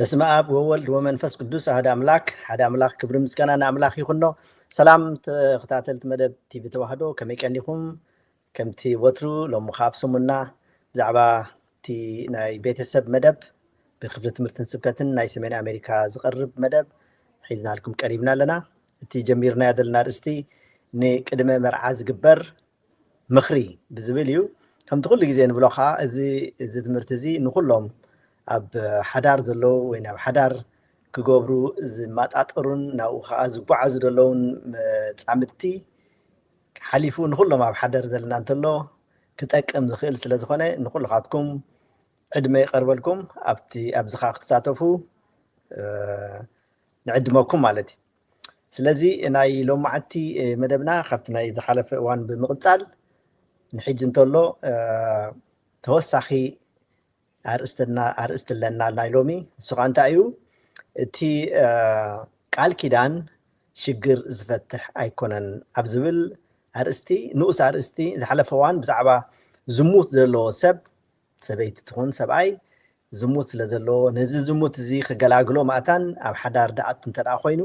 በስመ አብ ወወልድ ወመንፈስ ቅዱስ አሐደ አምላክ ሓደ አምላክ ክብሪ ምስጋና ንአምላኽ ይኹኖ። ሰላም ተኸታተልቲ መደብ ቲቪ ተዋህዶ ከመይ ቀኒኹም? ከምቲ ወትሩ ሎሚ ካብ ሰሙና ብዛዕባ እቲ ናይ ቤተሰብ መደብ ብክፍሊ ትምህርትን ስብከትን ናይ ሰሜን ኣሜሪካ ዝቐርብ መደብ ሒዝናልኩም ቀሪብና ኣለና። እቲ ጀሚርናዮ ዘለና ርእስቲ ንቅድመ መርዓ ዝግበር ምኽሪ ብዝብል እዩ። ከምቲ ኩሉ ግዜ ንብሎ ከዓ እዚ ትምህርቲ እዚ ንኩሎም ኣብ ሓዳር ዘለዉ ወይ ናብ ሓዳር ክገብሩ ዝማጣጠሩን ናብኡ ከዓ ዝጓዓዙ ዘለውን መፃምድቲ ሓሊፉ ንኩሎም ኣብ ሓዳር ዘለና እንተሎ ክጠቅም ዝኽእል ስለ ዝኾነ ንኩልኻትኩም ዕድመ ይቐርበልኩም ኣብዚ ከዓ ክትሳተፉ ንዕድመኩም ማለት እዩ። ስለዚ ናይ ሎማዓቲ መደብና ካብቲ ናይ ዝሓለፈ እዋን ብምቕፃል ንሕጂ እንተሎ ተወሳኺ ኣርእስቲ ኣለና ናይ ሎሚ እሱ ከዓ እንታይ እዩ? እቲ ቃል ኪዳን ሽግር ዝፈትሕ ኣይኮነን ኣብ ዝብል ኣርእስቲ ንኡስ ኣርእስቲ ዝሓለፈ እዋን ብዛዕባ ዝሙት ዘለዎ ሰብ ሰበይቲ ትኹን ሰብኣይ ዝሙት ስለ ዘለዎ ነዚ ዝሙት እዚ ክገላግሎ ማእታን ኣብ ሓዳር ዳኣቱ እንተ ደኣ ኮይኑ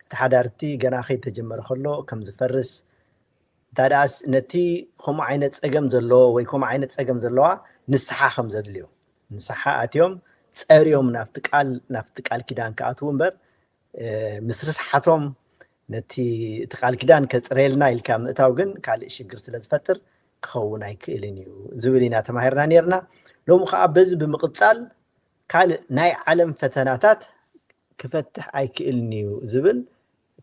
እቲ ሓዳርቲ ገና ከይተጀመረ ከሎ ከም ዝፈርስ እንታይ ደኣስ ነቲ ከምኡ ዓይነት ፀገም ዘለዎ ወይ ከምኡ ዓይነት ፀገም ዘለዋ ንስሓ ከም ዘድልዮ ንስሓ ኣትዮም ፀርዮም ናፍቲ ቃል ኪዳን ከኣትዉ እምበር ምስ ርስሓቶም ነቲ ቃል ኪዳን ከፅረየልና ኢልካ ምእታው ግን ካልእ ሽግር ስለ ዝፈጥር ክኸውን ኣይክእልን እዩ ዝብል ኢና ተማሂርና ነርና። ሎሚ ከዓ በዚ ብምቕፃል ካልእ ናይ ዓለም ፈተናታት ክፈትሕ ኣይክእልን እዩ ዝብል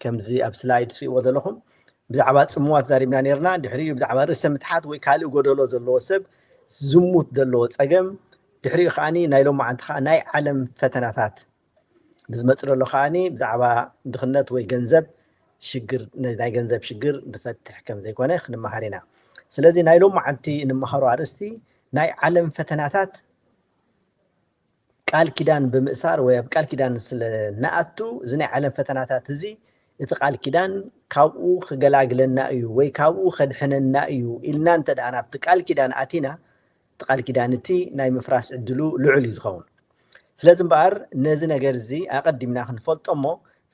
ከምዚ ኣብ ስላይድ ትሪእዎ ዘለኹም ብዛዕባ ፅሙዋት ዛሪብና ነርና። ድሕሪኡ ብዛዕባ ርእሰ ምትሓት ወይ ካልእ ጎደሎ ዘለዎ ሰብ ዝሙት ዘለዎ ፀገም ድሕሪኡ ከዓኒ ናይ ሎማዓንቲ ከዓ ናይ ዓለም ፈተናታት ብዝመፅእ ዘሎ ከዓኒ ብዛዕባ ድኽነት ወይ ገንዘብ ሽግር ናይ ገንዘብ ሽግር ዝፈትሕ ከም ዘይኮነ ክንመሃር ኢና። ስለዚ ናይ ሎማዓንቲ እንመሃሮ ኣርእስቲ ናይ ዓለም ፈተናታት ቃል ኪዳን ብምእሳር ወይ ኣብ ቃል ኪዳን ስለነኣቱ እዚ ናይ ዓለም ፈተናታት እዚ እቲ ቃል ኪዳን ካብኡ ክገላግለና እዩ ወይ ካብኡ ከድሕነና እዩ ኢልና እንተ ደኣ ናብቲ ቃል ኪዳን ኣቲና እቲ ቃል ኪዳን እቲ ናይ ምፍራስ ዕድሉ ልዑል እዩ ዝኸውን። ስለዚ እምበኣር ነዚ ነገር እዚ ኣቐዲምና ክንፈልጦ እሞ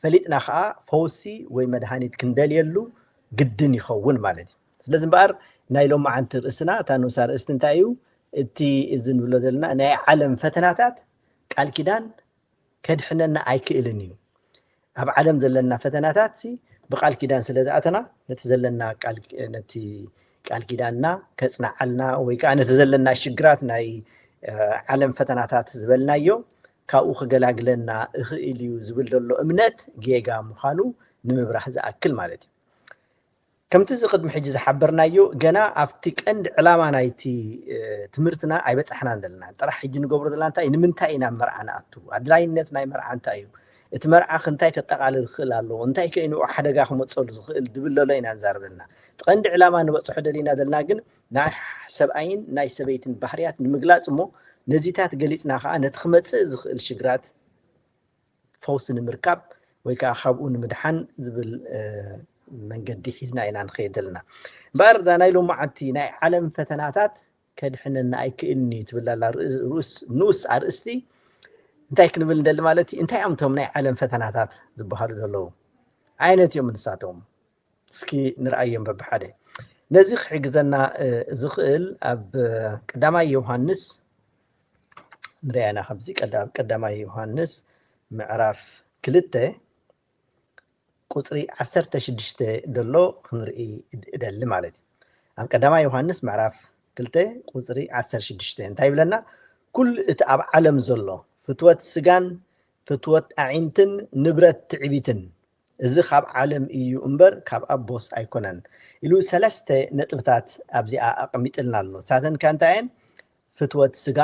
ፈሊጥና ከዓ ፈውሲ ወይ መድሃኒት ክንደልየሉ ግድን ይኸውን ማለት እዩ። ስለዚ እምበኣር ናይ ሎማዓንቲ ርእስና እታ ንኡሳ ርእስቲ እንታይ እዩ? እቲ እዚ ንብሎ ዘለና ናይ ዓለም ፈተናታት ቃል ኪዳን ከድሕነና ኣይክእልን እዩ። ኣብ ዓለም ዘለና ፈተናታት ብቃል ኪዳን ስለ ዝኣተና ነቲ ዘለና ነቲ ቃል ኪዳንና ከፅናዓልና ወይ ከዓ ነቲ ዘለና ሽግራት ናይ ዓለም ፈተናታት ዝበልናዮ ካብኡ ክገላግለና እኽእል እዩ ዝብል ዘሎ እምነት ጌጋ ምዃኑ ንምብራህ ዝኣክል ማለት እዩ። ከምቲ ቅድሚ ሕጂ ዝሓበርናዮ ገና ኣብቲ ቀንዲ ዕላማ ናይቲ ትምህርትና ኣይበፃሕናን ዘለና። ጥራሕ ሕጂ ንገብሮ ዘለና እንታይ ንምንታይ ኢና መርዓ ንኣቱ? ኣድላይነት ናይ መርዓ እንታይ እዩ? እቲ መርዓ እንታይ ከጠቃልል ክኽእል ኣለዎ? እንታይ ከይንኡ ሓደጋ ክመፀሉ ዝኽእል ድብል ዘሎ ኢና ንዛረብ ዘለና። እቲ ቀንዲ ዕላማ ንበፅሖ ደሊና ዘለና ግን ናይ ሰብኣይን ናይ ሰበይትን ባህርያት ንምግላፅ እሞ ነዚታት ገሊፅና ከዓ ነቲ ክመፅእ ዝኽእል ሽግራት ፈውሲ ንምርካብ ወይ ከዓ ካብኡ ንምድሓን ዝብል መንገዲ ሒዝና ኢና ንኸይድ ዘለና። እምበኣር ናይ ሎማዓንቲ ናይ ዓለም ፈተናታት ከድሕነና ኣይክእልኒ ትብል ኣላ ንኡስ ኣርእስቲ እንታይ ክንብል እንደሊ ማለት እዩ? እንታይ እዮም እቶም ናይ ዓለም ፈተናታት ዝበሃሉ ዘለዉ ዓይነት እዮም ንሳቶም? እስኪ ንርኣዮም በብሓደ። ነዚ ክሕግዘና ዝኽእል ኣብ ቀዳማይ ዮሃንስ ንሪኣና ከምዚ ቀዳማይ ዮሃንስ ምዕራፍ 2 ቁፅሪ 16 ደሎ ክንርኢ እደሊ ማለት እዩ። ኣብ ቀዳማይ ዮሃንስ ምዕራፍ 2 ቁፅሪ 16 እንታይ ይብለና? ኩሉ እቲ ኣብ ዓለም ዘሎ ፍትወት ስጋን ፍትወት ኣዒንትን ንብረት ትዕቢትን እዚ ካብ ዓለም እዩ እምበር ካብ ኣቦስ ኣይኮነን ኢሉ 3 ነጥብታት ኣብዚኣ ኣቐሚጥልና ኣሎ። ንሳተን ከ እንታይ እየን? ፍትወት ስጋ፣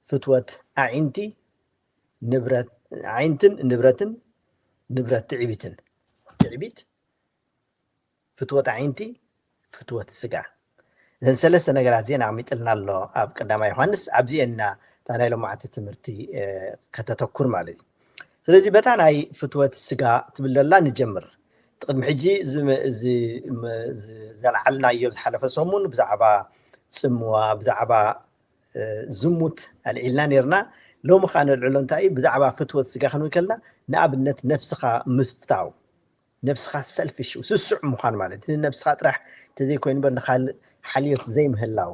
ፍትወት ኣዒንቲ፣ نبرت عينتن نبرتن نبرت تعبيتن تعبيت فتوة عينتي فتوة السقع إذن ثلاثة نقرات زين عم يتقلنا الله أب قدام يوحنس أبزينا تانا لو معت تمرتي كتتكر مالي ስለዚህ በታናይ ፍትወት ስጋ ትብለላ ንጀምር ጥቅም ሕጂ ዘልዓልናዮ ዝሓለፈ ሰሙን ብዛዕባ ጽምዋ ብዛዕባ ዝሙት አልዒልና ነርና ሎሚ ኸ ንልዕሎ እንታይ ብዛዕባ ፍትወት ስጋ ክንብል ከለና ንኣብነት ነፍስኻ ምፍታው ነፍስኻ ሰልፊሽ ስሱዕ ምዃን ማለት ነፍስኻ ጥራሕ ተዘይኮይኑ በር ንኻልእ ሓልዮት ዘይምህላው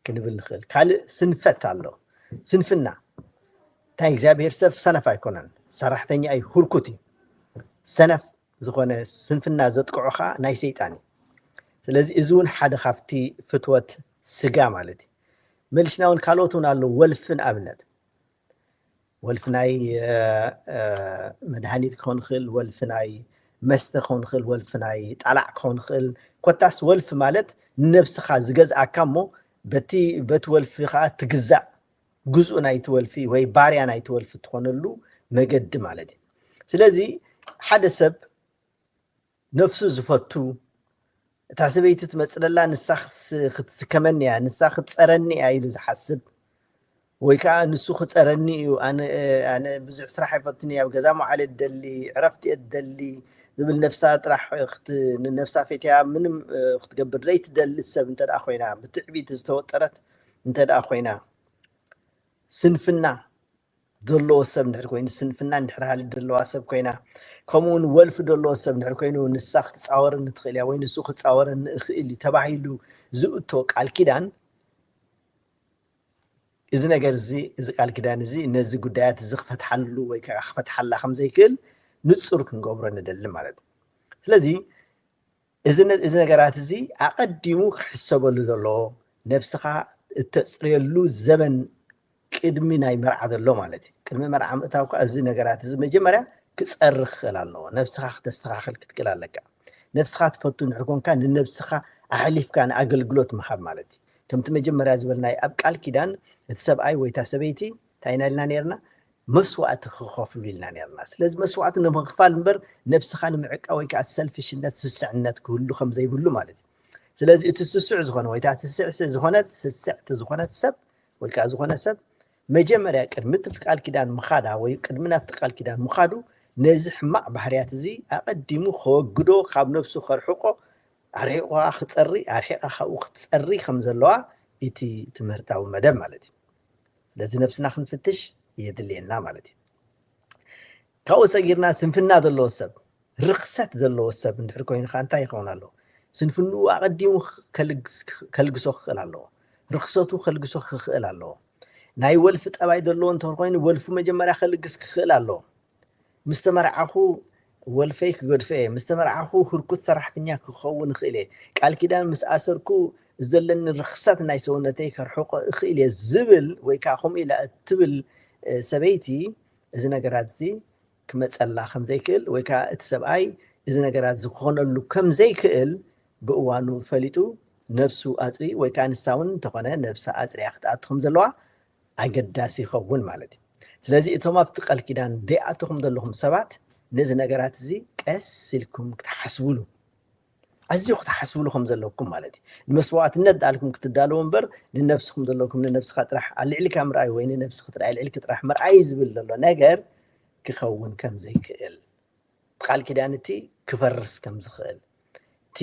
ክንብል ንኽእል ካልእ ስንፈት ኣሎ ስንፍና እንታይ እግዚኣብሔር ሰብ ሰነፍ ኣይኮነን ሰራሕተኛ ኣይ ሁርኩቲ ሰነፍ ዝኾነ ስንፍና ዘጥቅዖኻ ናይ ሰይጣን ስለዚ እዚ እውን ሓደ ካብቲ ፍትወት ስጋ ማለት እዩ መልሽና እውን ካልኦት እውን ኣሎ ወልፍን ኣብነት ወልፍ ናይ መድሃኒት ክኾን ይኽእል ወልፍ ናይ መስተ ክኾን ይኽእል ወልፍ ናይ ጣላዕ ክኾን ይኽእል ኮታስ ወልፍ ማለት ንነብስኻ ዝገዝኣካ እሞ በቲ ወልፊ ከዓ ትግዛእ ጉዝኡ ናይቲ ወልፊ ወይ ባርያ ናይቲ ወልፊ ትኾነሉ መገዲ ማለት እዩ ስለዚ ሓደ ሰብ ነፍሱ ዝፈቱ እታ ሰበይቲ ትመፅለላ ንሳ ክትስከመኒ እያ ንሳ ክትፀረኒ እያ ኢሉ ዝሓስብ ወይ ከዓ ንሱ ክፀረኒ እዩ ኣነ ብዙሕ ስራሕ ኣይፈትን እያ ኣብ ገዛ መዓለ ትደሊ ዕረፍቲ እየ ትደሊ ዝብል ነፍሳ ጥራሕ ንነፍሳ ፈትያ ምንም ክትገብር ዘይትደሊ ሰብ እንተደኣ ኮይና ብትዕቢት ዝተወጠረት እንተደኣ ኮይና ስንፍና ዘለዎ ሰብ እንድሕር ኮይኑ ስንፍና እንድሕር ሃሊ ዘለዋ ሰብ ኮይና ከምኡውን ወልፊ ዘለዎ ሰብ እንድሕር ኮይኑ ንሳ ክትፃወረኒ ትኽእል እያ ወይ ንሱ ክትፃወረኒ እኽእል ተባሂሉ ዝእቶ ቃል ኪዳን እዚ ነገር እዚ እዚ ቃል ኪዳን እዚ ነዚ ጉዳያት እዚ ክፈትሓሉ ወይ ከዓ ክፈትሓላ ከም ዘይክእል ንጹር ክንገብሮ ንደሊ ማለት እዩ ስለዚ እዚ ነገራት እዚ ኣቐዲሙ ክሕሰበሉ ዘለዎ ነብስኻ እተፅርየሉ ዘበን ቅድሚ ናይ መርዓ ዘሎ ማለት እዩ ቅድሚ መርዓ ምእታው ከዓ እዚ ነገራት እዚ መጀመርያ ክፀርኽ ክእል ኣለዎ ነብስኻ ክተስተኻኽል ክትክእል ኣለካ ነብስኻ ትፈቱ እንድሕር ኮንካ ንነብስኻ ኣሕሊፍካ ንኣገልግሎት ምሃብ ማለት እዩ ከምቲ መጀመርያ ዝበልናይ ኣብ ቃል ኪዳን እቲ ሰብኣይ ወይታ ሰበይቲ እንታይ ኢና ኢልና ነርና መስዋዕቲ ክኸፍሉ ኢልና ነርና ስለዚ መስዋዕቲ ንምኽፋል እምበር ነብስኻ ንምዕቃ ወይ ከዓ ሰልፊሽነት ስስዕነት ክህሉ ከም ዘይብሉ ማለት እዩ ስለዚ እቲ ስስዕ ዝኾነ ወይ ከዓ ስስዕቲ ዝኾነት ሰብ ወይ ከዓ ዝኾነ ሰብ መጀመርያ ቅድሚ እቲ ቃል ኪዳን ምኻዳ ወይ ቅድሚ ናብቲ ቃል ኪዳን ምኻዱ ነዚ ሕማቕ ባህርያት እዚ ኣቐዲሙ ከወግዶ ካብ ነብሱ ከርሕቆ ኣርሒቑ ክፀሪ ኣርሒቓ ካብኡ ክትፀሪ ከም ዘለዋ እቲ ትምህርታዊ መደብ ማለት እዩ ለዚ ነብስና ክንፍትሽ የድልየና ማለት እዩ ካብኡ ሰጊርና ስንፍና ዘለዎ ሰብ ርክሰት ዘለዎ ሰብ እንድሕር ኮይኑ ከዓ እንታይ ይኸውን ኣለዎ ስንፍንኡ ኣቐዲሙ ከልግሶ ክኽእል ኣለዎ ርክሰቱ ከልግሶ ክኽእል ኣለዎ ናይ ወልፊ ጠባይ ዘለዎ እንተኾነ ኮይኑ ወልፉ መጀመርያ ከልግስ ክኽእል ኣለዎ ምስ ተመርዓኹ ወልፈይ ክገድፈ እየ ምስ ተመርዓኹ ህርኩት ሰራሕተኛ ክኸውን ይኽእል እየ ቃል ኪዳን ምስ ኣሰርኩ ዘለኒ ርክሰት ናይ ሰውነተይ ከርሕቆ እኽእል እየ ዝብል ወይ ከዓ ከምኡ ኢላ እትብል ሰበይቲ እዚ ነገራት እዚ ክመፀላ ከም ዘይክእል ወይ ከዓ እቲ ሰብኣይ እዚ ነገራት ዝኮነሉ ከም ዘይክእል ብእዋኑ ፈሊጡ ነብሱ ኣፅሪ ወይ ከዓ ንሳ እውን እንተኾነ ነብሳ ኣፅሪያ ክትኣቱ ከም ዘለዋ ኣገዳሲ ይኸውን ማለት እዩ ስለዚ እቶም ኣብቲ ቃል ኪዳን ደይኣትኹም ዘለኹም ሰባት ነዚ ነገራት እዚ ቀስ ኢልኩም ክትሓስብሉ ኣዝዩ ክትሓስብሉ ከም ዘለኩም ማለት እዩ ንመስዋዕትነት ዳልኩም ክትዳለዉ እምበር ንነብስኩም ዘለኩም ንነብስኻ ጥራሕ ኣልዕሊካ ምርኣይ ወይ ንነብስኻ ጥራሕ ኣልዕሊካ ጥራሕ ምርኣይ ዝብል ዘሎ ነገር ክኸውን ከም ዘይክእል ቃል ኪዳን እቲ ክፈርስ ከም ዝኽእል እቲ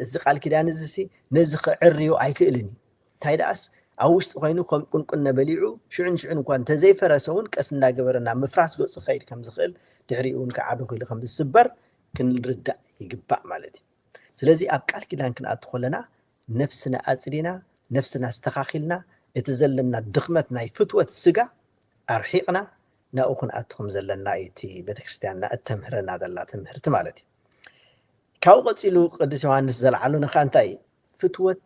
እዚ ቃል ኪዳን እዚ ነዚ ክዕርዮ ኣይክእልን እንታይ ደኣስ ኣብ ውሽጢ ኮይኑ ከም ቁንቁን ነበሊዑ ሽዑን እኳ እንተዘይፈረሰ እውን ቀስ እንዳገበረና ምፍራስ ገፁ ኸይድ ከም ዝኽእል ድሕሪኡ እውን ክዓቢ ክኢሉ ከም ዝስበር ክንርዳእ ይግባእ ማለት እዩ ስለዚ ኣብ ቃል ኪዳን ክንኣቱ ከለና ነፍስና ኣፅዲና ነፍስና ኣስተኻኺልና እቲ ዘለና ድኽመት ናይ ፍትወት ስጋ ኣርሒቕና ናብኡ ክንኣቱ ከም ዘለና እቲ ቤተክርስትያንና እተምህረና ዘላ ትምህርቲ ማለት እዩ ካብኡ ቀፂሉ ቅዱስ ዮሃንስ ዘለዓሉ ንኻ እንታይ ፍትወት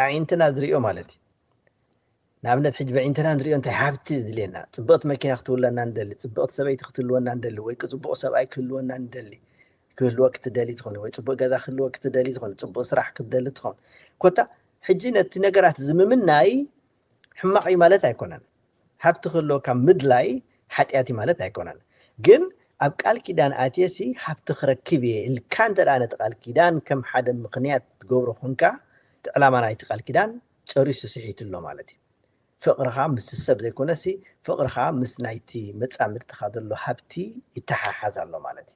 ኣዒንትና ዝሪኦ ማለት እዩ ንኣብነት ሕጂ በዒንትና ንሪኦ እንታይ ሃብቲ ዝድልየና ፅብቕቲ መኪና ክትውለና ንደሊ ፅብቕቲ ሰበይቲ ክትህልወና ንደሊ ወይ ፅቡቕ ሰብኣይ ክህልወና ንደሊ ክህልወ ክትደሊ ትኾን ወይ ፅቡቕ ገዛ ክህልወ ክትደሊ ትኾን ፅቡቕ ስራሕ ክትደሊ ትኾን ኮታ ሕጂ ነቲ ነገራት ዝምምናይ حماقي مالت أيكونن حبت خلو كم مدلاي حتياتي مالت أيكونن جن أبقال كيدان آتيسي حبت خركبي الكان ترى تقال كيدان كم حدا مقنيات تجبره خنكا تعلم أنا يتقال كيدان شريس سحيت اللو مالتي فقرها مس السب زي كونسي فقرها مس نايتي متصامر تخاذل له حبتي يتححز له مالتي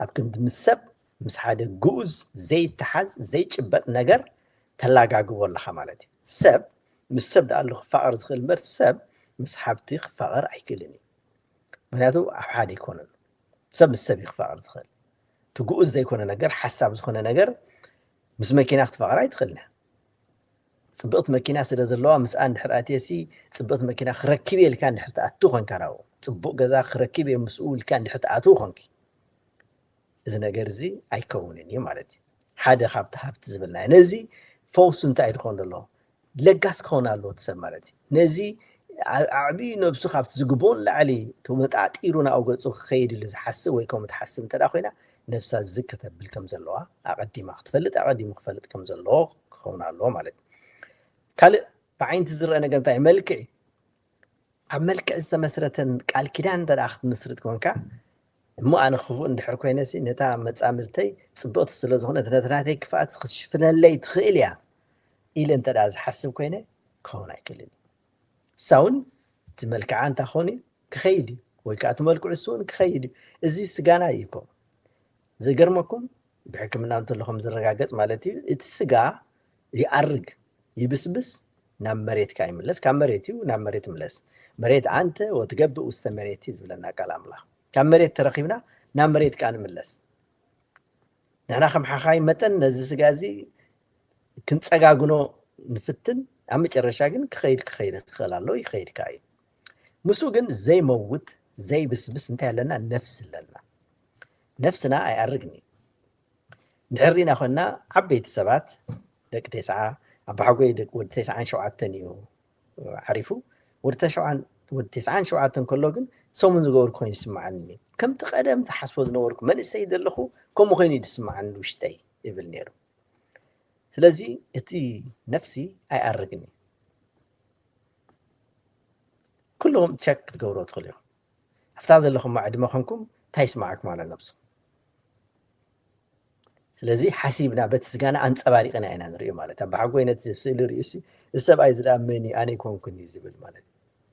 أبكند مس السب مس حدا جوز زي تحز زي شبت نجر تلاقى جوا الله مالتي سب مس سب ده له فقر دخل مرت سب مس حبتي فقر أيكلني معناته أحد يكون سب السب يخفقر دخل تجوز ده يكون نجر حساب زخون نجر مس ماكينة فقر يدخلنا صبقت ماكينة سلازلوا مس عند حرقاتيسي صبقت ماكينة خركبي اللي كان حتى أتوخن كراو صبق جزا خركبي مسؤول كان حتى أتوخنك إذا نجرزي أيكونني مالتي حدا حبت زبلنا نزي فوس انتاي دخون الله لقاس كون الله تسمالتي نزي عبي نبسو خابت زقبون لعلي تو متعطيرونا أو قلتو خير اللي زحسو ويكم متحسن تداخونا نفسها الزكة بالكم زلوها أقدي ما اختفلت أقدي مختفلت كم زلوه خون الله مالتي كالي بعين تزر أنا قلت ملكي عملك إذا مسرة قال كده عند أخذ مسرة كونكا مو أنا خفو إن حركوا ناسي نتا متعاملتي صبغت السلوز هنا تناتي كفاءة خشفنا اللي تخيل يا إلى أنت لازم حسب كوينه كوناي كلني ساون تملك عن تخوني كخيدي ويكات ملك عسون كخيدي إزي سجانا يكو زجرمكم بحكم أنتم لهم زرقاقات مالتي السجا يأرق يبسبس نام مريت كايملس كام مريتي ونام مريت ملس مريت أنت وتجب واستمريتي زبلنا كلام الله كام مريت ترقيبنا نام مريت كان ملس نحن خم حخاي متن نزس جازي كنت أجاجنو نفتن عم يترشاجن كخير خلالو يخير كاي مسوجن زي موت زي بس انتهى لنا نفسنا أيرقني نعرينا خلنا عبيت السبات دك 9 أبحقوي دك ود 9 شوعات تانيو عرفوا ود 9 شوعات كلوجن سومن زغور كوين يسمعني كم تقدم تحسوز نورك من السيد اللخو كم خين يسمع عنه شتي يبل نيرو سلازي اتي نفسي أيرقني كلهم تشك تقولوا تخليهم افتاز لكم مع دماغكم تيسمعك مع نفسه سلازي حسيبنا بتسجانا عن صباريقنا عينا نريو مالتا بحقوينة تفسير رئيسي السبع يزرع مني أنا يكون كني زبل مالتي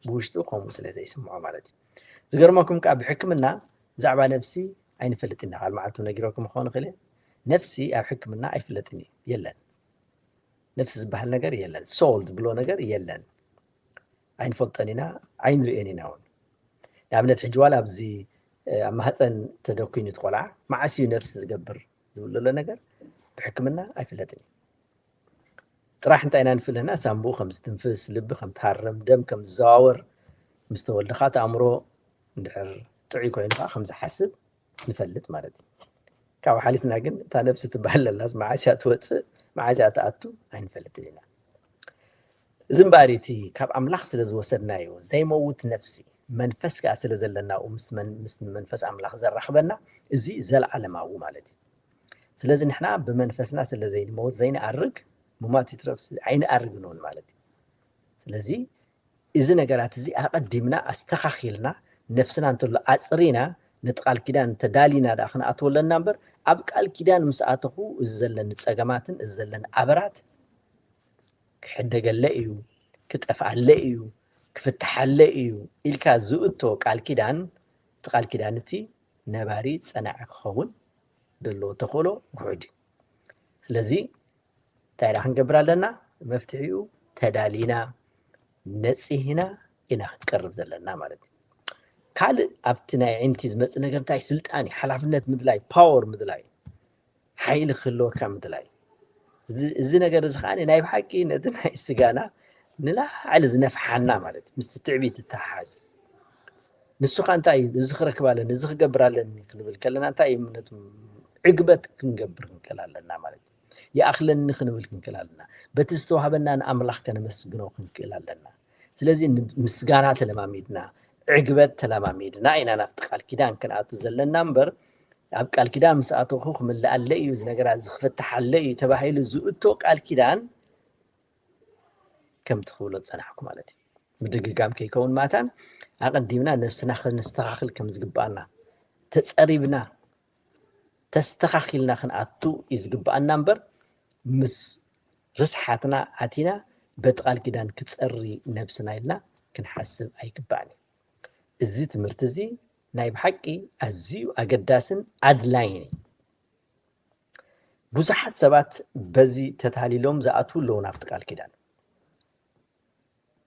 بوشتو قوموا سلازي يسمعوا مالتي زقرمكم كأب حكمنا زعبا نفسي عين فلتنا قال معتو نجركم خون خلي نفسي أب حكمنا أي فلتني يلا نفس زبح النجر يلا سولد بلو نجر يلا عين فلتنينا عين رئيني ناون نعمل حجوالا بزي أما هتن تدوكين يدخلع مع سي نفس زقبر زول له نجر بحكمنا أي فلتني راح انت انا نفل هنا سامبو خمس تنفس لب خم تحرم دم كم زاور مستوى دخات امرو ندحر تعي كوين خمس حسب نفلت مالتي كاو حالفنا جن تا نفس تبهل لازم مع عشاء توص مع عشاء تاتو عين فلت لنا زمباريتي كاب املاح سلاز وسدنايو زي موت نفسي منفس كاسل زلنا ومس منفس املاح زرخبنا ازي زل علماو مالتي سلازم نحنا بمنفسنا سلازي موت زين ارق مماتي ترفس عين أرجنون مالتي سلزي إذا نجارات زي أقدمنا استخخيلنا نفسنا أنتوا أسرينا نتقال كده تدالينا داخنا أطول النمبر أبقى الكيدان مساعته الزلن نتساقماتن الزلن أبرات حد قال لقيو كتفعل لقيو كفتح لقيو إلكا زوتو قال كيدان تقال كيدانتي نباريت صنع خون دلو تخولو وعدي سلزي تايرا هنقبر لنا مفتحيو تدالينا نصيهنا إنا قرب زلنا مالتي كال أفتنا عينتي زمت نجر تاي سلطاني حلافنت مدلاي باور مدلاي حيل خلو كام مدلاي زي نجر زخاني نايب حكي ندنا السجانا نلا على زنفحنا مالتي مستتعبي تتحاز نسخ أنتاي نزخرك بالا نزخ قبر لنا خلبل كلنا أنتاي منت عقبت كنقبر كلنا مالتي يا أخلن نخنبل كنكلالنا بتستوهبنا أن أملاح كان مسجنو كنكلالنا سلازي مسجانات لماميدنا عقبت لماميدنا أنا نفتق الكيدان كان أتزلنا نمبر أبقى الكيدان مساعته خوخ من اللي قال لي يوز نقرأ زخفت حلي تبعي لزوتوك الكيدان كم تخولو تصنحكم مالتي بدقيقام كيكون ماتان أقدمنا نفسنا نستخاخل كم زقبانا تسقريبنا تستخاخلنا خنقاتو يزقبانا نمبر مس رسحاتنا عتينا بتقال كدان كتصري نفسنا إلنا كنحسب أي كباني الزيت مرتزي نايب حقي أزيو أقداسن أدلايني بزحات سبات بزي تتهاليلوم زأتو لون أفتقال كدان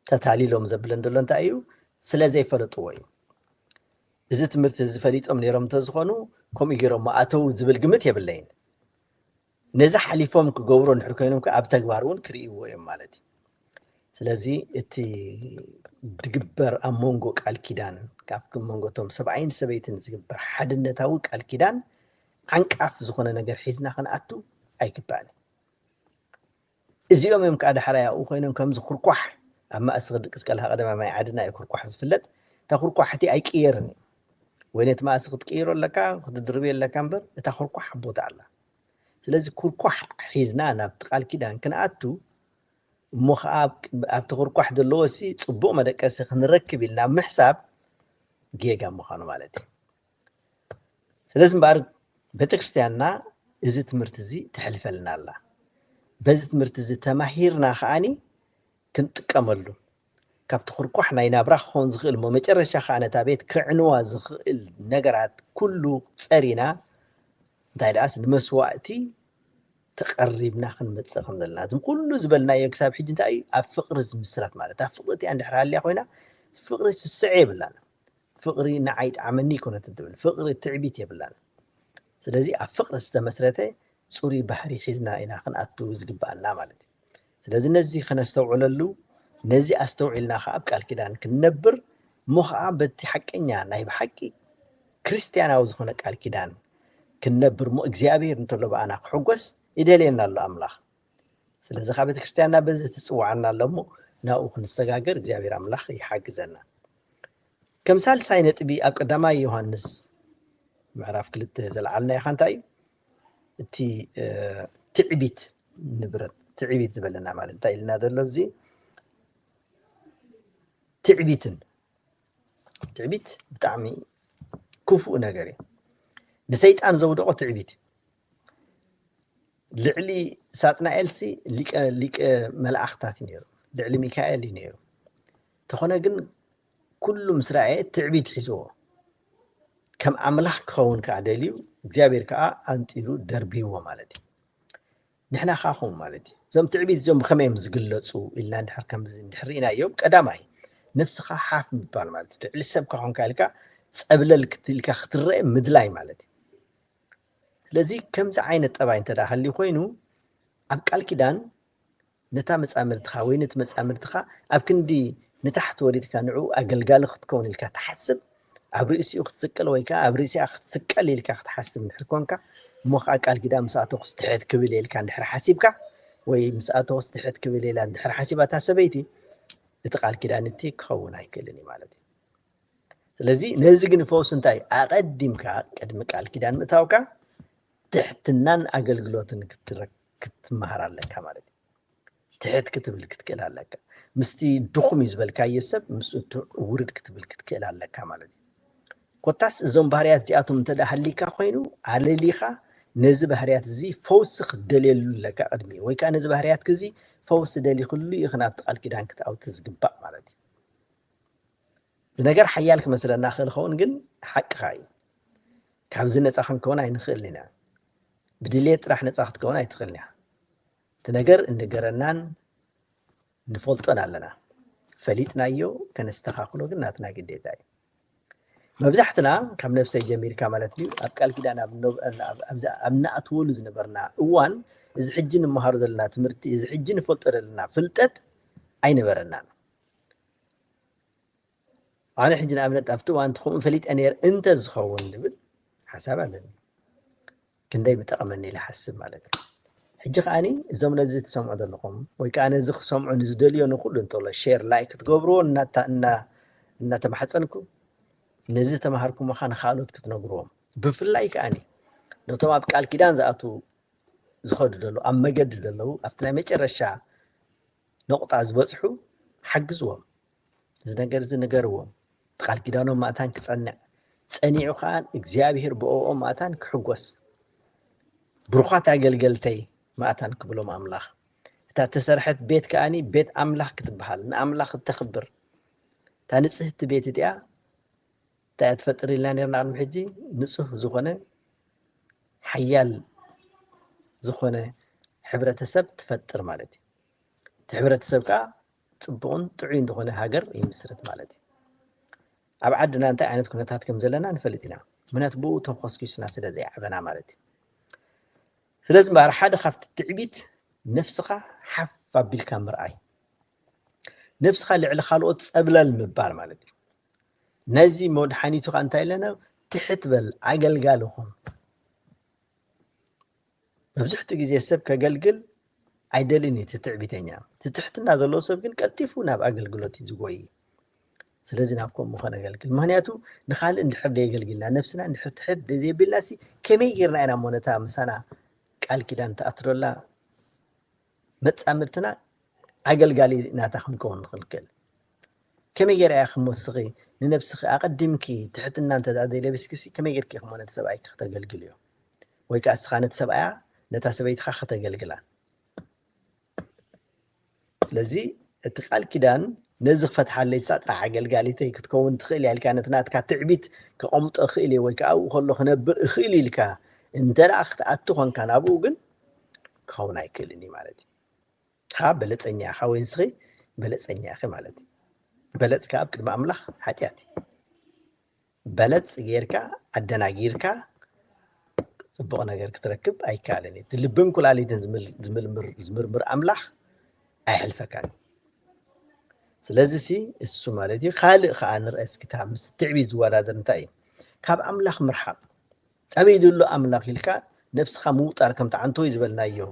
تتهاليلوم زبلن دلون تأيو سلازي فرطوي الزيت مرتزي فريت أم نيرم تزخونو كم يجرم ما أتو زبل قمت يبلين نزح حليفهم كجورون حركينهم كأبتجوارون كريو مالتي سلازي اتي دقبر أمونجو كالكيدان كابكم مونجو توم 70 سبيتن زقبر حد النتاوي كالكيدان عنك عف زخنا نجر حزنا خنقتو أي كباني إزيوم يوم كأده حرايا أو خينهم كم زخر كوح أما أصغر كسكالها قدما ما يعدنا يخر كوح زفلت تخر كوح حتي أي كيرني وينت ما أصغر كيرو لكا خد دربي لكا أمبر تخر كوح بوت الله سلازي كور كوح حزنا نبتقال كيدان كنقتو مخ أب تخر كوح دلوسي تصبو ما دكاسي خنركب لنا محساب جيجا مخانو مالتي سلازم بارد بتكستيانا إذا تمرتزي تحلف لنا الله بز تمرتزي تماهيرنا خاني كنت كملو كابت خرقوحنا ينابرا خون زغل مو مجرشا خانة تابيت كعنوا زغل نقرات كله صارينا دايلاس المسواتي تقربنا خن متصخن لنا زم كله زبلنا يكسب حج انت اي افقر زمسرات مالت افقرتي عند حرال لي خوينا فقري السعيب لنا فقري نعيد عمني كنت تدبل فقري تعبيت يبلانا سلازي أفقر استمسرته صوري بحري حزنا إنا خنقاتو زقبالنا مالتي سلازي نزي خنستوعل له نزي أستوعلنا خاب قال كدان كنبر مخا بتي حقنيا ناي بحقي كريستياناو زخونه قال كدان كنبر مو اغزيابير نتلو بانا حقوس يدلينا الله املاح سلازي خابت كريستيانا بزي تسوعنا لمو ناو خنسغاغر اغزيابير املاح يحجزنا كمثال ساينت بي أقدما يوحنس معرف كلت زلعلنا يا خانتاي تي تعبيت نبرت تعبيت زبلنا مال انت لنا دلبزي تعبيت بتعمي كفو نغري نسيطان زودقو تعبيت لعلي ساتنا إلسي ليك ملائكتات نيرو لعلي ميكائيل نيرو تخونا جن كل مسرعي تعبيت حزوه كم أملاح كون كعدليو እግዚአብሔር ከዓ አንጢሩ ደርቢዎ ማለት እዩ ንሕና ካኹም ማለት እዩ ዞም ትዕቢት ዞም ብኸመይም ዝግለጹ ኢልና እንድሕር ከም እንድሕርኢናዮም ቀዳማይ ነፍስኻ ሓፍ ምባል ማለት እዩ ልዕሊ ሰብ ካኹንካ ኢልካ ፀብለል ክትልካ ክትረአ ምድላይ ማለት እዩ ስለዚ ከምዚ ዓይነት ጠባይ እንተዳ ሃልዩ ኮይኑ ኣብ ቃል ኪዳን ነታ መፃምርትኻ ወይ ነቲ መፃምርትኻ ኣብ ክንዲ ንታሕቲ ወሪድካ ንዑ ኣገልጋሊ ክትከውን ኢልካ ትሓስብ ኣብ ርእሲኡ ክትስቀል ወይ ከዓ ኣብ ርእሲኣ ክትስቀል ኢልካ ክትሓስብ እንድሕር ኮንካ እሞ ከዓ ቃል ኪዳን ምስኣቶ ክትሕት ክብል ኢልካ እንድሕር ሓሲብካ ወይ ምስኣቶ ክትሕት ክብል ኢላ እንድሕር ሓሲባ እታ ሰበይቲ እቲ ቃል ኪዳን እቲ ክኸውን ኣይክእልን እዩ ማለት እዩ ስለዚ ነዚ ግን ፈውስ እንታይ ኣቐዲምካ ቅድሚ ቃል ኪዳን ምእታውካ ትሕትናን ኣገልግሎትን ክትመሃር ኣለካ ማለት እዩ ትሕት ክትብል ክትክእል ኣለካ ምስቲ ድኹም እዩ ዝበልካዮ ሰብ ምስኡ ውርድ ክትብል ክትክእል ኣለካ ማለት እዩ ኮታስ እዞም ባህርያት እዚኣቶም እንተዳ ሃሊካ ኮይኑ ኣለሊኻ ነዚ ባህርያት እዚ ፈውሲ ክደልየሉ ኣለካ ቅድሚ ወይ ከዓ ነዚ ባህርያት ክዚ ፈውሲ ደሊ ኩሉ ይኽን ኣብቲ ቃል ኪዳን ክትኣውቲ ዝግባእ ማለት እዩ እዚ ነገር ሓያል ክመስለና ክእል ኸውን ግን ሓቅኻ እዩ ካብዚ ነፃ ክንከውን ኣይንኽእልን ኢና ብድሌት ጥራሕ ነፃ ክትከውን ኣይትኽእልን ኢኻ እቲ ነገር እንገረናን ንፈልጦን ኣለና ፈሊጥናዮ ከነስተኻኽሎ ግን ናትና ግዴታ እዩ መብዛሕትና ካብ ነፍሰይ ጀሚርካ ማለት እዩ ኣብ ቃል ኪዳን ኣብ ናእትወሉ ዝነበርና እዋን እዚ ሕጂ ንመሃሮ ዘለና ትምህርቲ እዚ ሕጂ ንፈልጦ ዘለና ፍልጠት ኣይነበረናን ኣነ ሕጂ ንኣብነት ኣብቲ እዋን ትኹም ፈሊጠ ነይረ እንተዝኸውን ዝብል ሓሳብ ኣለኒ ክንደይ ምጠቕመኒ ኢለ ሓስብ ማለት እዩ ሕጂ ከዓኒ እዞም ነዚ ትሰምዑ ዘለኹም ወይ ከዓ ነዚ ክሰምዑ ንዝደልዮ ንኩሉ እንተሎ ሼር ላይክ ክትገብርዎ እናተማሓፀንኩም ነዚ ተማሃርኩም ኻ ንኻልኦት ክትነግርዎም ብፍላይ ከዓኒ ነቶም ኣብ ቃል ኪዳን ዝኣቱ ዝኸዱ ዘለዉ ኣብ መገዲ ዘለዉ ኣብቲ ናይ መጨረሻ نقطة زبصحو حجزوهم زنجرهم تقال كدانهم ماتان كتصنع تصنيعو خان እግዚአብሔር بقوم ماتان كحجوس بروخات أجلجلتي ماتان كبلوم أملاخ تا تسرحت بيت كأني بيت أملاخ كتبحال نأملاخ تخبر تانسهت بيت ديا تا تفتر لنا نرنا محجي نصه زخنة حيال زخنة حبرة سب تفتر مالتي حبرة سب كا ጽቡቕን ጥዑይን ዝኾነ ሃገር ይምስረት ማለት እዩ ኣብ ዓድና እንታይ ዓይነት ኩነታት ከም ዘለና ንፈልጥ ኢና ምክንያቱ ብኡ ተኾስኪስና ስለ ዘይዓበና ማለት እዩ ስለዚ እምበር ሓደ ካብቲ ትዕቢት ነፍስኻ ሓፍ ኣቢልካ ምርኣይ ነፍስኻ ልዕሊ ካልኦት ፀብለል ምባል ማለት እዩ ነዚ መድሓኒቱ ካ እንታይ ኣለና ትሕት በል ኣገልጋሊ ኹን መብዛሕትኡ ግዜ ሰብ ከገልግል አይደልን ትትዕቢተኛ ትትሕትና ዘሎ ሰብ ግን ቀልጢፉ ናብ ኣገልግሎት ዝጎይ ስለዚህ ናብኩም ምኾነ አገልግል ምክንያቱ ንኻልእ እንድሕር የገልግልና ነፍስና እንድሕር ትሕት ዘይብልናሲ ከመይ ጌርና ኢና ሞነታ ምሳና ቃል ኪዳን ተኣትሮላ መጻምርትና ኣገልጋሊ ናታ ክንከውን ንኽልክል ከመይ ጌርያ ክምወስኺ ንነፍስኺ ኣቐዲምኪ ትሕትና እንተዳ ዘይለብስክሲ ከመይ ጌርኪ ክሞነት ሰብኣይ ከተገልግል እዩ ወይ ከዓ እስኻ ነቲ ሰብኣያ ነታ ሰበይትኻ ከተገልግላ ስለዚ እቲ ቃል ኪዳን ነዚ ክፈትሓለይ ሳጥራ ኣገልጋሊተይ ክትከውን ትኽእል ኢልካ ነትናትካ ትዕቢት ከቐምጦ ክእል ወይ ከዓ ኣብኡ ከሎ ክነብር እኽእል ኢልካ እንተዳ ክትኣቱ ኮንካ ናብኡ ግን ክኸውን ኣይክእልን እዩ ማለት እዩ ካ በለፀኛ ኢኻ ወይ ንስኺ በለፀኛ ኢኺ ማለት እዩ በለፅካ ኣብ ቅድሚ ኣምላኽ ሓጢኣት እዩ በለፅ ጌርካ ኣደናጊርካ ፅቡቕ ነገር ክትረክብ ኣይከኣልን እዩ እቲ ልብን ኩላሊትን ዝምርምር ኣምላኽ ኣይሕልፈካን ስለዚ ሲ እሱ ማለት እዩ ካልእ ከዓ ንርአስ ክታብ ምስ ትዕቢት ዝወዳደር እንታይ እዩ ካብ ኣምላኽ ምርሓቕ ኣበይ ዘሎ ኣምላኽ ኢልካ ነፍስኻ ምውጣር ከምቲ ዓንቶይ ዝበልናዮ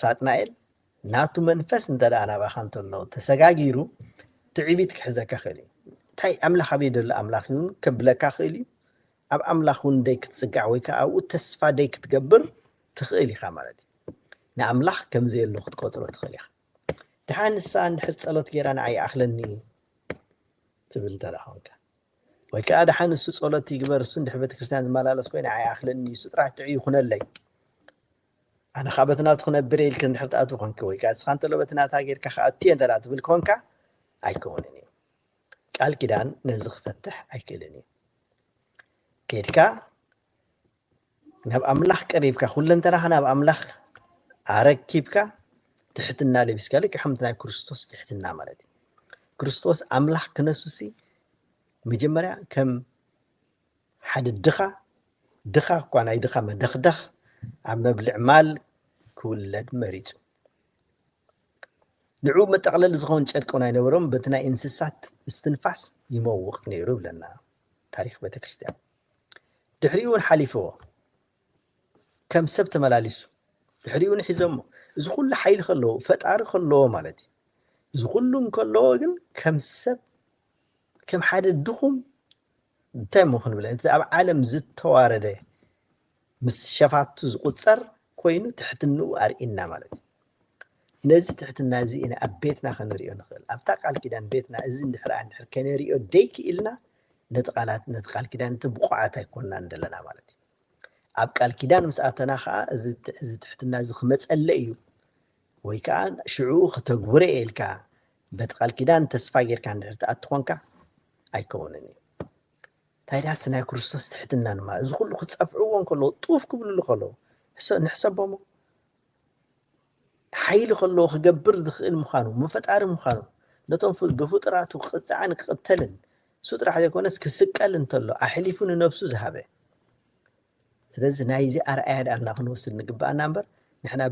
ሳጥናኤል ናቱ መንፈስ እንተደኣ ናባኻ እንተሎ ተሰጋጊሩ ትዕቢት ክሕዘካ ክእል እዩ እንታይ ኣምላኽ ኣበይ ዘሎ ኣምላኽ እውን ከብለካ ክእል እዩ ኣብ ኣምላኽ እውን ደይ ክትፅጋዕ ወይ ከዓ ኣብኡ ተስፋ ደይ ክትገብር ትኽእል ኢኻ ማለት እዩ ንኣምላኽ ከምዘየሎ ክትቆፅሮ ትኽእል ኢኻ ድሓን ንሳ እንድሕር ፀሎት ጌራ ንዓይ ኣኽለኒ ትብል እንተዳ ኮንካ ወይ ከዓ ድሓን ንሱ ፀሎት ይግበር እሱ እንድሕር ቤተክርስትያን ዝመላለስ ኮይኑ ዓይ ኣኽለኒ እሱ ጥራሕ ጥዑይ ይኹነለይ ኣነ ካ በትናቱ ክነብር ኢልክ እንድሕር ተኣቱ ኮንካ ወይ ከዓ እስኻ እንተሎ በትናታ ጌርካ ከኣትየ እንተዳ ትብል ኮንካ ኣይከውንን እዩ ቃል ኪዳን ነዚ ክፈትሕ ኣይክእልን እዩ ከይድካ ናብ ኣምላኽ ቀሪብካ ኩለንተናኻ ናብ ኣምላኽ ኣረኪብካ ትሕትና ለቢስካ ልክ ሓምቲ ናይ ክርስቶስ ትሕትና ማለት እዩ ክርስቶስ ኣምላኽ ክነሱሲ መጀመርያ ከም ሓደ ድኻ እኳ ናይ ድኻ መደኽደኽ ኣብ መብልዕ ማል ክውለድ መሪፁ ንዑ መጠቕለሊ ዝኸውን ጨርቂ ናይ ነበሮም በቲ ናይ እንስሳት እስትንፋስ ይመውቕ ነይሩ ብለና ታሪክ ቤተክርስትያን ድሕሪኡን ሓሊፍዎ ከም ሰብ ተመላሊሱ ድሕሪኡን ሒዞሞ እዚ ኩሉ ሓይሊ ከለዎ ፈጣሪ ከለዎ ማለት እዩ እዚ ኩሉ እንከለዎ ግን ከም ሰብ ከም ሓደ ድኹም እንታይ ሞ ክንብለ እቲ ኣብ ዓለም ዝተዋረደ ምስ ሸፋቱ ዝቁፀር ኮይኑ ትሕትንኡ ኣርኢና ማለት እዩ ነዚ ትሕትና እዚ ኢና ኣብ ቤትና ክንሪኦ ንኽእል ኣብታ ቃል ኪዳን ቤትና እዚ እንድሕር ከነሪኦ ደይ ክኢልና ነቲ ቃል ኪዳን እቲ ብቑዓት ኣይኮንናን ዘለና ማለት እዩ ኣብ ቃል ኪዳን ምስ ኣተና ከዓ እዚ ትሕትና እዚ ክመፀለ እዩ ወይ ከዓ ሽዑኡ ከተግብረ ኢልካ በቲ ቃል ኪዳን ተስፋ ጌርካ እንድሕር ተኣቱ ኮንካ ኣይከውንን እዩ እንታይ ዳስ ናይ ክርስቶስ ትሕትና ድማ እዚ ኩሉ ክፀፍዕዎ ከለዎ ጡፍ ክብልሉ ከለዎ ንሕሰቦሞ ሓይሊ ከለዎ ክገብር ዝኽእል ምዃኑ መፈጣሪ ምዃኑ ነቶም ብፍጡራቱ ክቅፅዓን ክቕተልን እሱ ጥራሕ ዘይኮነስ ክስቀል እንተሎ ኣሕሊፉ ንነብሱ ዝሃበ ስለዚ ናይዚ ኣርኣያ ዳርና ክንወስድ ንግባአና እምበር ንሕና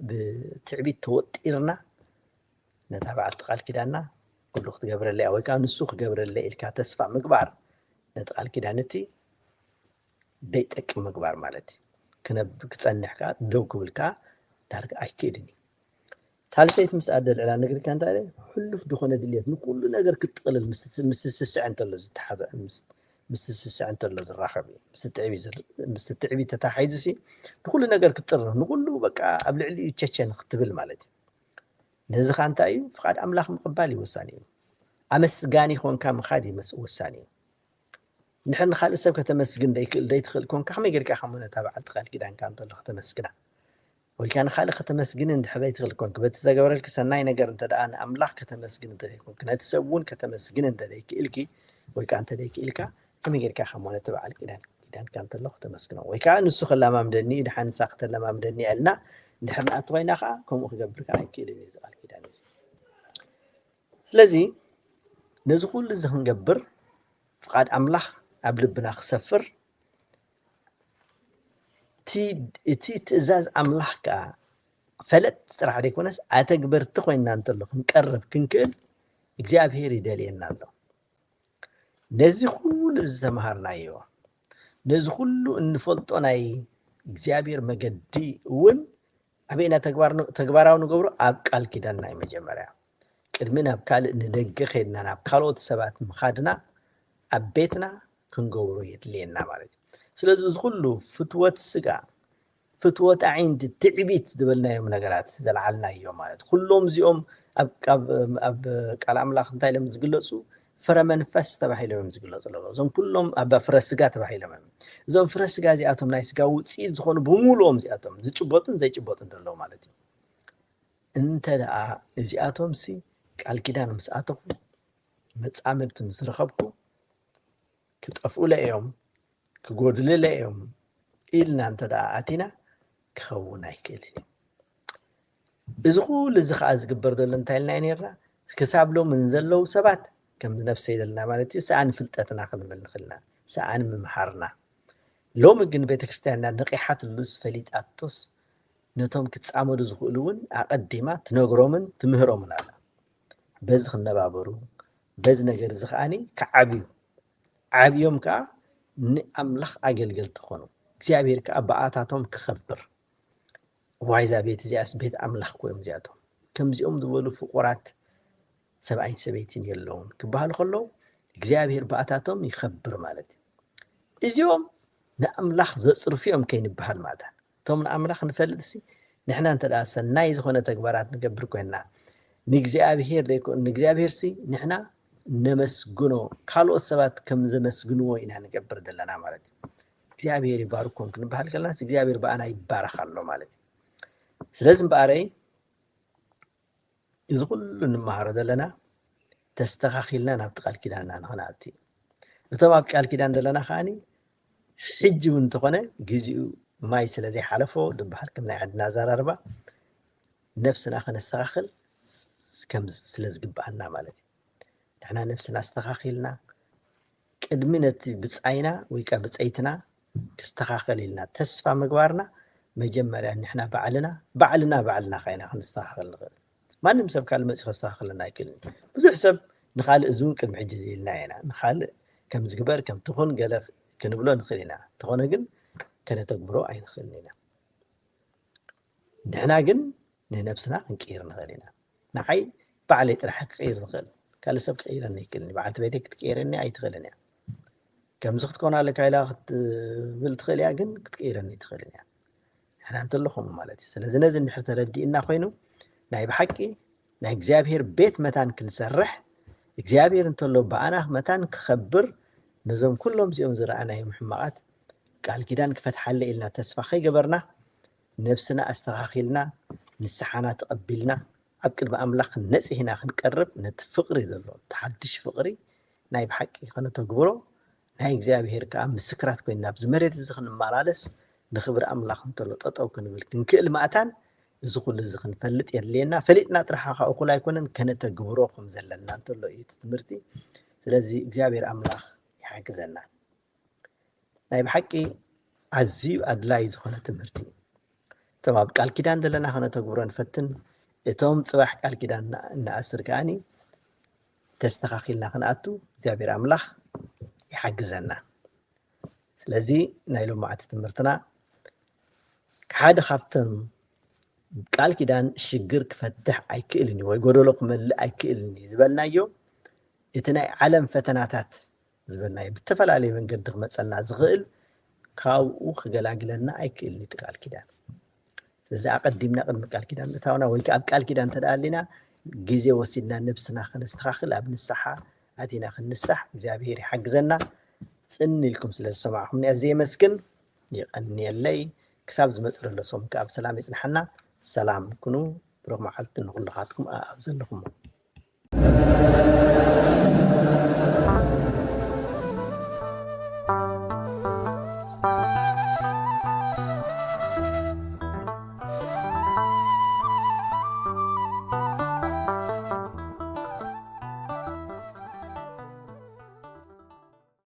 ብትዕቢት ተወጢርና ነታ በዓልቲ ቃል ኪዳንና ኩሉ ክትገብረለ ወይ ከዓ ንሱ ክገብረለ ኢልካ ተስፋ ምግባር ነቲ ቃል ኪዳን እቲ ደይጠቅም ምግባር ማለት እዩ ክፀንሕካ ደው ክብልካ ዳርጋ ኣይክእልን እዩ ታልሰይት ምስ ኣደልዕላ ንግድካ እንታይ ሕሉፍ ድኾነ ድልየት ንኩሉ ነገር ክትጥቕልል ምስ ስስዕ እንተሎ ዝተሓዘ ምስ ስስዕ እንተሎ ዝራኸብ ምስ ትዕቢት ተታሓይዙሲ ንኩሉ ነገር ክትጥርነፍ ንኩሉ በቃ ኣብ ልዕሊ ቸቸን ክትብል ማለት እዩ نزخ أنت أيو فقد أملاخ مقبالي وساني أمسجاني خون كام خادي مس وساني نحن خال السب كتمسجن ديك خل كون كحمي غير كحمونه تبع تخال كده كان طلع تمسجنا وكان خالق كتمسجن عند حبيت خل كون كبت زغورل كسناي ነገር እንተ ደአን أملاخ كتمسجن እንተ ደይኩን كنتسبون كتمسجن እንተ ደይክ ኢልኪ ወይ ካን እንተ ደይክ ኢልካ كحمي غير كحمونه تبع كده كان طلع تمسجنا ወይ ካን ንሱ خلامامدني دحان ساخت لامامدني علنا دحرنا أتوينا خا كم أخبرك أكيد إني زعل كده نسي ስለዚህ ነዚ ኩሉ ዝኽንገብር ፍቃድ ኣምላኽ ኣብ ልብና ክሰፍር እቲ ትእዛዝ ኣምላኽ ከዓ ፈለጥ ጥራሕ ዘይኮነስ ኣተግበርቲ ኮይንና እንተሎ ክንቀርብ ክንክእል እግዚኣብሔር ይደልየና ኣሎ ነዚ ኩሉ ዝተምሃርናዮ ነዚ ኩሉ እንፈልጦ ናይ እግዚኣብሔር መገዲ እውን أبينا تكبارنا نقبره أبقال كده ناي مجمرة كرمنا أبقال ندق خيرنا أبقالوت سبات مخادنا أبيتنا كنقبره يتلينا مالك سلازو زغلو فتوات سقا فتوات عند التعبيت دبلنا يوم نقرات دلعلنا يوم مالك كلهم زيهم أب كلام لا خنتاي لما زقلصو فرمنفس تبعي لهم زقلصو زون كلهم أب فرسقا تبعي لهم زون فرسقا زي أتوم نايس قاو تسيد زخون بمولهم زي أتوم زي شبوتن دلو مالتي انت دا زي أتوم سي قال كدان مسأتكم متصامرت مسرخبكم كتقفوا لأيهم كقودل لأيهم إلنا انت دا آتنا كخونا يكيلني إذا قول إذا خاز قبر دول انتهي لنا ينيرنا كساب له من زلو سبات كم نفس سيدنا مالتي ساعن فلتاتنا خذ من خلنا ساعن من محرنا لو مجن بيت كريستياننا نقيحات اللوس فليت أتوس نتوم كتسامروا زخولون أقدمات نقرومن تمهرومن على بزخ النبابرو بز نجر زخاني كعبيو عبيوم كا نأملخ أجل تخونو እግዚአብሔር ከአባታቶም ክኸብር ዋይዛ ቤት እዚያስ ቤት ኣምላኽ ኮይም ዚያቶም ከምዚኦም ዝበሉ ፍቁራት ሰብኣይን ሰበይትን የለውን ክበሃል ከሎ እግዚአብሔር በአታቶም ይኸብር ማለት እዚኦም ንኣምላኽ ዘጽርፊኦም ከይንበሃል ማለት ቶም ንኣምላኽ ንፈልጥሲ ንሕና እንተዳ ሰናይ ዝኾነ ተግባራት ንገብር ኮይና ንእግዚአብሔር ሲ ንሕና ነመስግኖ ካልኦት ሰባት ከም ዘመስግንዎ ኢና ንገብር ዘለና ማለት እግዚአብሔር ይባርኩም ክንበሃል ከለና እግዚአብሔር በአና ይባረካል ማለት ስለዚህ በአረይ እዚ ኩሉ ንመሃሮ ዘለና ተስተኻኺልና ናብ ቃል ኪዳንና ንኽናእቲ እቶም ኣብ ቃል ኪዳን ዘለና ኸዓኒ ሕጂ እውን እንተኾነ ግዚኡ ማይ ስለዘይ ሓለፎ ድበሃል ከም ናይ ዓድና ዘራርባ ነፍስና ከነስተኻኽል ከም ስለዝግባአና ማለት ንሕና ነፍስና ኣስተኻኺልና ቅድሚ ነቲ ብፃይና ወይ ከዓ ብፀይትና كستخاخل لنا تسفى مقبارنا مجمرة نحنا بعلنا خينا خنستخاخل نغير ما نمسب كلمة خنستخاخل لنا يكلني بزو حسب نخال ازون كم حجزي لنا هنا نخال كم زقبر كم تخون قالك كنبلو نخلينا تخون قن كان تكبرو اي نخلينا نحنا قن نفسنا نكير نخلينا نحي بعلي ترح تغير نخل قال سب خير يكلني بعد بيتك تكيرني اي تخليني كم زخت كون على كايلاخت بالتخيل يا جن كتيرني تخيل يعني احنا انت لهم مالتي سلازم نزل نحر تردينا خوينو ناي بحقي ناي እግዚአብሔር ቤት መታን ክንሰርሕ እግዚአብሔር እንተሎ በአና መታን ክኸብር ነዞም ኩሎም ዚኦም ዝረአና ይምሕማቃት ቃል ኪዳን ክፈትሐለ ኢልና ተስፋ ኸይገበርና ነፍስና ኣስተኻኺልና ንስሓና ተቐቢልና ኣብ ቅድሚ ኣምላኽ ነጽሂና ክንቀርብ ነቲ ፍቕሪ ዘሎ ተሓድሽ ፍቕሪ ናይ በሐቂ ኸነተግብሮ ናይ እግዚአብሔር ከዓ ምስክራት ኮይና ኣብ ዝመሬት እዚ ክንመላለስ ንኽብሪ ኣምላኽ እንተሎ ጠጠው ክንብል ክንክእል ማእታን እዚ ኩሉ እዚ ክንፈልጥ የድልየና ፈሊጥና ጥራሕ ከዓ እኩል ኣይኮነን ከነተግብሮ ከም ዘለና እንተሎ እዩ ትምህርቲ ስለዚ እግዚአብሔር ኣምላኽ ይሓግዘና ናይ በሐቂ ኣዝዩ ኣድላይ ዝኾነ ትምህርቲ እቶም ኣብ ቃል ኪዳን ዘለና ከነተግብሮ ንፈትን እቶም ፅባሕ ቃል ኪዳን ንኣስር ከዓኒ ተስተኻኺልና ክንኣቱ እግዚአብሔር ኣምላኽ يحجزنا سلازي نايلو معت تمرتنا كحد خافتن قال كدان شجر كفتح ايكلني وي غدولق مل ايكلني زبلنا يوم اتنا عالم فتناتات زبلنا بتفلالي من قد مصلنا زغل كاو خجلاجلنا ايكلني تقال كدان إذا أقدمنا قد قال كده نتاونا ويك أبقال كده تدالينا جزء وسيدنا نفسنا خنستخاخل أبن الصحة أدينا خنستح إزابير حق زنا سني لكم سلسلة سماعهم نأزي مسكن يقني اللي كساب زمسر الله صومك أب سلام يسنحنا سلام كنوا برغم حالة نقول لغاتكم أبزل لكم